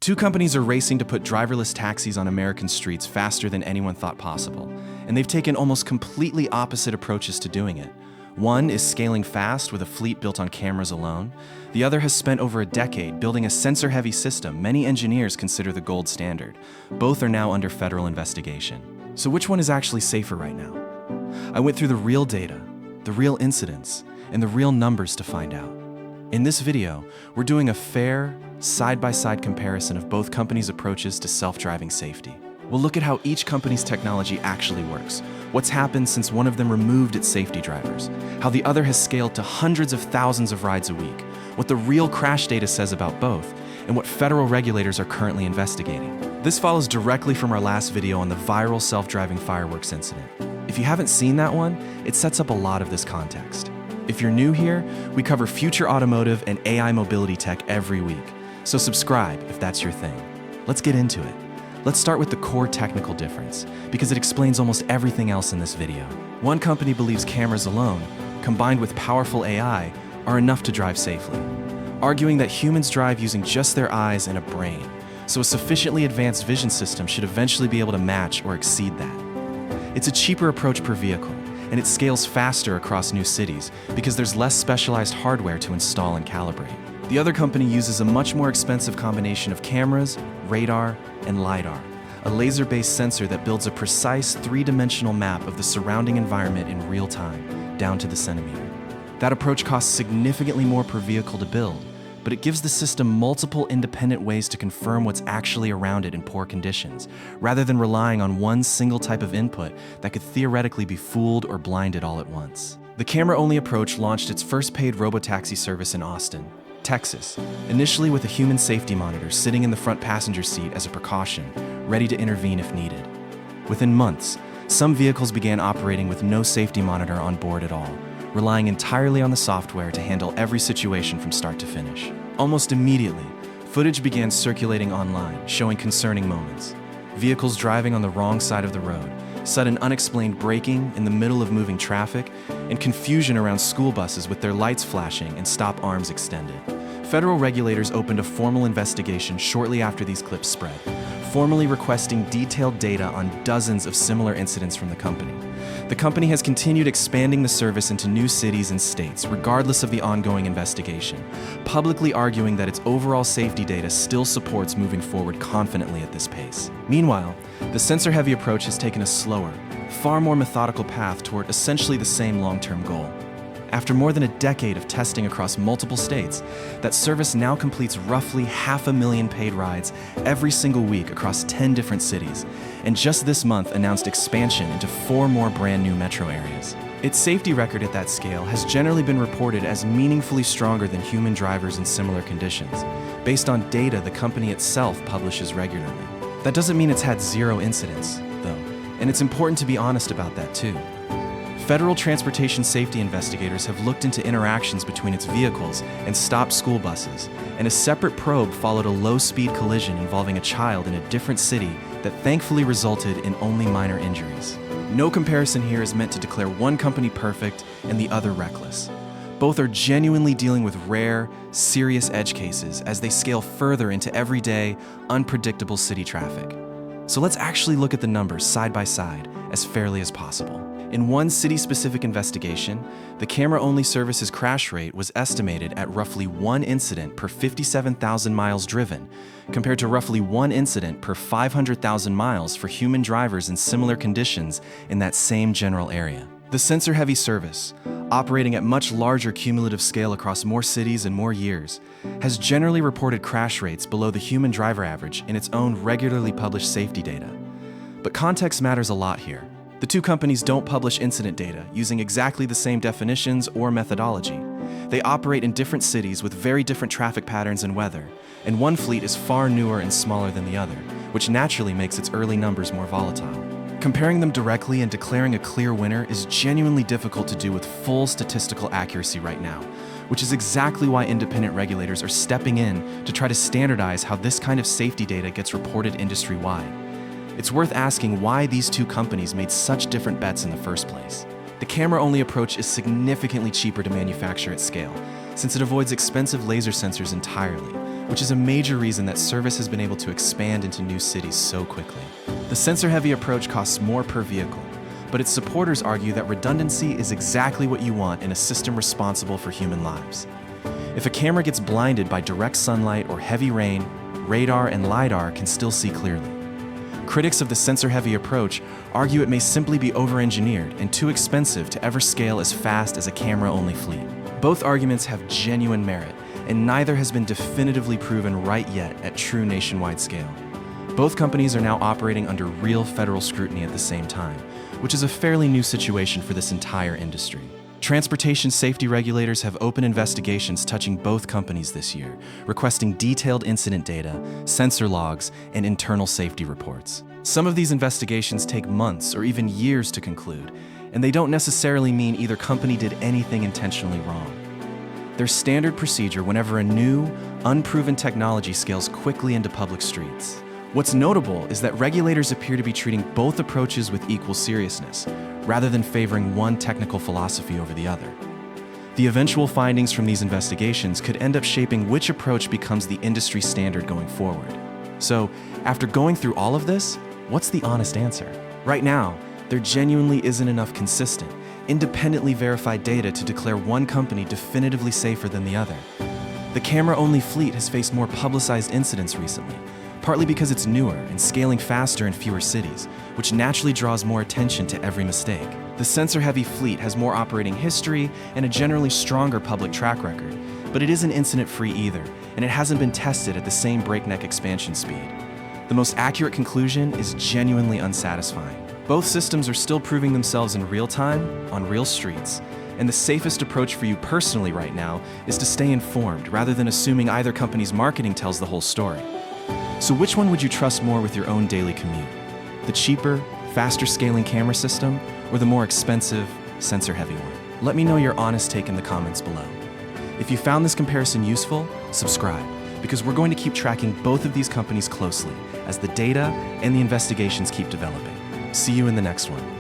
Two companies are racing to put driverless taxis on American streets faster than anyone thought possible, and they've taken almost completely opposite approaches to doing it. One is scaling fast with a fleet built on cameras alone. The other has spent over a decade building a sensor-heavy system many engineers consider the gold standard. Both are now under federal investigation. So which one is actually safer right now? I went through the real data, the real incidents, and the real numbers to find out. In this video, we're doing a fair, side-by-side comparison of both companies' approaches to self-driving safety. We'll look at how each company's technology actually works, what's happened since one of them removed its safety drivers, how the other has scaled to hundreds of thousands of rides a week, what the real crash data says about both, and what federal regulators are currently investigating. This follows directly from our last video on the viral self-driving fireworks incident. If you haven't seen that one, it sets up a lot of this context. If you're new here, we cover future automotive and AI mobility tech every week. So subscribe if that's your thing. Let's get into it. Let's start with the core technical difference, because it explains almost everything else in this video. One company believes cameras alone, combined with powerful AI, are enough to drive safely, arguing that humans drive using just their eyes and a brain, so a sufficiently advanced vision system should eventually be able to match or exceed that. It's a cheaper approach per vehicle, and it scales faster across new cities because there's less specialized hardware to install and calibrate. The other company uses a much more expensive combination of cameras, radar, and lidar, a laser-based sensor that builds a precise three-dimensional map of the surrounding environment in real time, down to the centimeter. That approach costs significantly more per vehicle to build, but it gives the system multiple independent ways to confirm what's actually around it in poor conditions, rather than relying on one single type of input that could theoretically be fooled or blinded all at once. The camera-only approach launched its first paid Robotaxi service in Austin, Texas, initially with a human safety monitor sitting in the front passenger seat as a precaution, ready to intervene if needed. Within months, some vehicles began operating with no safety monitor on board at all, relying entirely on the software to handle every situation from start to finish. Almost immediately, footage began circulating online, showing concerning moments. Vehicles driving on the wrong side of the road, sudden unexplained braking in the middle of moving traffic, and confusion around school buses with their lights flashing and stop arms extended. Federal regulators opened a formal investigation shortly after these clips spread, formally requesting detailed data on dozens of similar incidents from the company. The company has continued expanding the service into new cities and states, regardless of the ongoing investigation, publicly arguing that its overall safety data still supports moving forward confidently at this pace. Meanwhile, the sensor-heavy approach has taken a slower, far more methodical path toward essentially the same long-term goal. After more than a decade of testing across multiple states, that service now completes roughly 500,000 paid rides every single week across 10 different cities, and just this month announced expansion into 4 more brand new metro areas. Its safety record at that scale has generally been reported as meaningfully stronger than human drivers in similar conditions, based on data the company itself publishes regularly. That doesn't mean it's had 0 incidents, though, and it's important to be honest about that too. Federal transportation safety investigators have looked into interactions between its vehicles and stopped school buses, and a separate probe followed a low-speed collision involving a child in a different city that thankfully resulted in only minor injuries. No comparison here is meant to declare one company perfect and the other reckless. Both are genuinely dealing with rare, serious edge cases as they scale further into everyday, unpredictable city traffic. So let's actually look at the numbers side by side as fairly as possible. In one city-specific investigation, the camera-only service's crash rate was estimated at roughly 1 incident per 57,000 miles driven, compared to roughly 1 incident per 500,000 miles for human drivers in similar conditions in that same general area. The sensor-heavy service, operating at much larger cumulative scale across more cities and more years, has generally reported crash rates below the human driver average in its own regularly published safety data. But context matters a lot here. The two companies don't publish incident data using exactly the same definitions or methodology. They operate in different cities with very different traffic patterns and weather, and one fleet is far newer and smaller than the other, which naturally makes its early numbers more volatile. Comparing them directly and declaring a clear winner is genuinely difficult to do with full statistical accuracy right now, which is exactly why independent regulators are stepping in to try to standardize how this kind of safety data gets reported industry-wide. It's worth asking why these two companies made such different bets in the first place. The camera-only approach is significantly cheaper to manufacture at scale, since it avoids expensive laser sensors entirely, which is a major reason that service has been able to expand into new cities so quickly. The sensor-heavy approach costs more per vehicle, but its supporters argue that redundancy is exactly what you want in a system responsible for human lives. If a camera gets blinded by direct sunlight or heavy rain, radar and lidar can still see clearly. Critics of the sensor-heavy approach argue it may simply be over-engineered and too expensive to ever scale as fast as a camera-only fleet. Both arguments have genuine merit, and neither has been definitively proven right yet at true nationwide scale. Both companies are now operating under real federal scrutiny at the same time, which is a fairly new situation for this entire industry. Transportation safety regulators have opened investigations touching both companies this year, requesting detailed incident data, sensor logs, and internal safety reports. Some of these investigations take months or even years to conclude, and they don't necessarily mean either company did anything intentionally wrong. There's standard procedure whenever a new, unproven technology scales quickly into public streets. What's notable is that regulators appear to be treating both approaches with equal seriousness, rather than favoring one technical philosophy over the other. The eventual findings from these investigations could end up shaping which approach becomes the industry standard going forward. So, after going through all of this, what's the honest answer? Right now, there genuinely isn't enough consistent, independently verified data to declare one company definitively safer than the other. The camera-only fleet has faced more publicized incidents recently, partly because it's newer and scaling faster in fewer cities, which naturally draws more attention to every mistake. The sensor-heavy fleet has more operating history and a generally stronger public track record, but it isn't incident-free either, and it hasn't been tested at the same breakneck expansion speed. The most accurate conclusion is genuinely unsatisfying. Both systems are still proving themselves in real time, on real streets, and the safest approach for you personally right now is to stay informed rather than assuming either company's marketing tells the whole story. So which one would you trust more with your own daily commute? The cheaper, faster scaling camera system, or the more expensive, sensor-heavy one? Let me know your honest take in the comments below. If you found this comparison useful, subscribe, because we're going to keep tracking both of these companies closely as the data and the investigations keep developing. See you in the next one.